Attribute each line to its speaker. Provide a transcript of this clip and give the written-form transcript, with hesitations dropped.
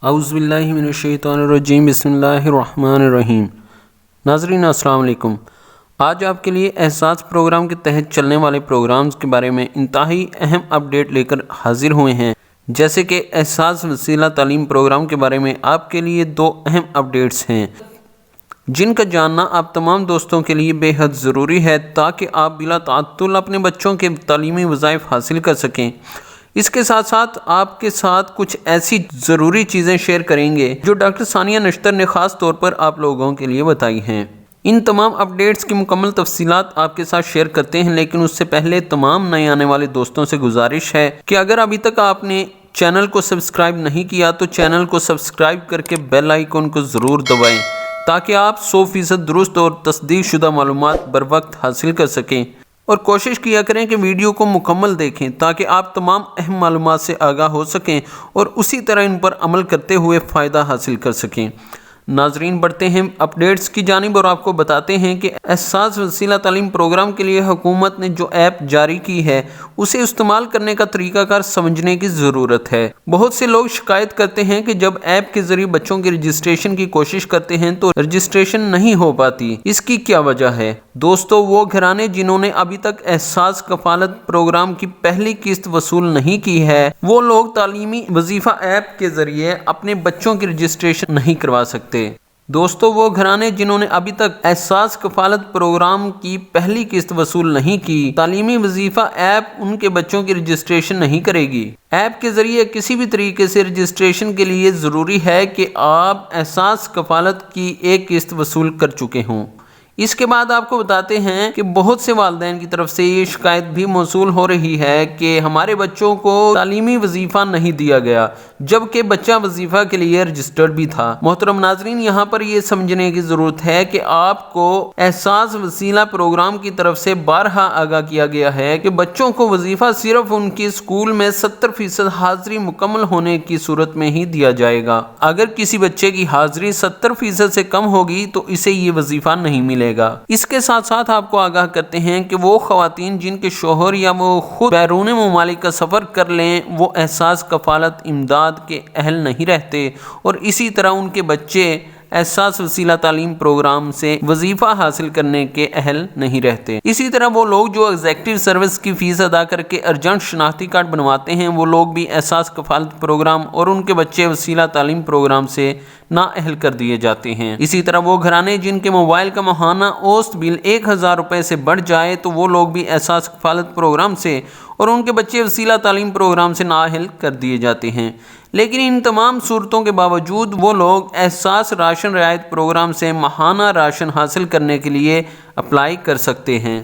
Speaker 1: اعوذ باللہ من الشیطان الرجیم، بسم اللہ الرحمن الرحیم۔ ناظرین السلام علیکم۔ آج آپ کے لیے احساس پروگرام کے تحت چلنے والے پروگرامز کے بارے میں انتہائی اہم اپڈیٹ لے کر حاضر ہوئے ہیں۔ جیسے کہ احساس وسیلہ تعلیم پروگرام کے بارے میں آپ کے لیے 2 اہم اپڈیٹس ہیں جن کا جاننا آپ تمام دوستوں کے لیے بے حد ضروری ہے تاکہ آپ بلا تعطل اپنے بچوں کے تعلیمی وظائف حاصل کر سکیں۔ اس کے ساتھ ساتھ آپ کے ساتھ کچھ ایسی ضروری چیزیں شیئر کریں گے جو ڈاکٹر ثانیہ نشتر نے خاص طور پر آپ لوگوں کے لیے بتائی ہیں۔ ان تمام اپڈیٹس کی مکمل تفصیلات آپ کے ساتھ شیئر کرتے ہیں، لیکن اس سے پہلے تمام نئے آنے والے دوستوں سے گزارش ہے کہ اگر ابھی تک آپ نے چینل کو سبسکرائب نہیں کیا تو چینل کو سبسکرائب کر کے بیل آئیکن کو ضرور دبائیں تاکہ آپ 100% درست اور تصدیق شدہ معلومات بر وقت حاصل کر سکیں، اور کوشش کیا کریں کہ ویڈیو کو مکمل دیکھیں تاکہ آپ تمام اہم معلومات سے آگاہ ہو سکیں اور اسی طرح ان پر عمل کرتے ہوئے فائدہ حاصل کر سکیں۔ ناظرین، بڑھتے ہیں اپڈیٹس کی جانب اور آپ کو بتاتے ہیں کہ احساس وسیلہ تعلیم پروگرام کے لیے حکومت نے جو ایپ جاری کی ہے اسے استعمال کرنے کا طریقہ کار سمجھنے کی ضرورت ہے۔ بہت سے لوگ شکایت کرتے ہیں کہ جب ایپ کے ذریعے بچوں کی رجسٹریشن کی کوشش کرتے ہیں تو رجسٹریشن نہیں ہو پاتی۔ اس کی کیا وجہ ہے؟ دوستو، وہ گھرانے جنہوں نے ابھی تک احساس کفالت پروگرام کی پہلی قسط وصول نہیں کی ہے، وہ لوگ تعلیمی وظیفہ ایپ کے ذریعے اپنے بچوں کی رجسٹریشن نہیں کروا سکتے۔ دوستو، وہ گھرانے جنہوں نے ابھی تک احساس کفالت پروگرام کی پہلی قسط وصول نہیں کی، تعلیمی وظیفہ ایپ ان کے بچوں کی رجسٹریشن نہیں کرے گی۔ ایپ کے ذریعے کسی بھی طریقے سے رجسٹریشن کے لیے ضروری ہے کہ آپ احساس کفالت کی ایک قسط وصول کر چکے ہوں۔ اس کے بعد آپ کو بتاتے ہیں کہ بہت سے والدین کی طرف سے یہ شکایت بھی موصول ہو رہی ہے کہ ہمارے بچوں کو تعلیمی وظیفہ نہیں دیا گیا جبکہ بچہ وظیفہ کے لیے رجسٹرڈ بھی تھا۔ محترم ناظرین، یہاں پر یہ سمجھنے کی ضرورت ہے کہ آپ کو احساس وسیلہ پروگرام کی طرف سے بارہا آگاہ کیا گیا ہے کہ بچوں کو وظیفہ صرف ان کی اسکول میں 70% حاضری مکمل ہونے کی صورت میں ہی دیا جائے گا۔ اگر کسی بچے کی حاضری 70% سے کم ہوگی تو اسے یہ وظیفہ نہیں ملے گا۔ اس کے ساتھ ساتھ آپ کو آگاہ کرتے ہیں کہ وہ خواتین جن کے شوہر یا وہ خود بیرون ممالک کا سفر کر لیں وہ احساس کفالت امداد کے اہل نہیں رہتے، اور اسی طرح ان کے بچے احساس وسیلہ تعلیم پروگرام سے وظیفہ حاصل کرنے کے اہل نہیں رہتے۔ اسی طرح وہ لوگ جو ایگزیکٹو سروس کی فیس ادا کر کے ارجنٹ شناختی کارڈ بنواتے ہیں وہ لوگ بھی احساس کفالت پروگرام اور ان کے بچے وسیلہ تعلیم پروگرام سے نااہل کر دیے جاتے ہیں۔ اسی طرح وہ گھرانے جن کے موبائل کا ماہانہ اوسط بل 1000 روپے سے بڑھ جائے تو وہ لوگ بھی احساس کفالت پروگرام سے اور ان کے بچے وسیلہ تعلیم پروگرام سے نااہل کر دیے جاتے ہیں۔ لیکن ان تمام صورتوں کے باوجود وہ لوگ احساس راشن رعایت پروگرام سے ماہانہ راشن حاصل کرنے کے لیے اپلائی کر سکتے ہیں۔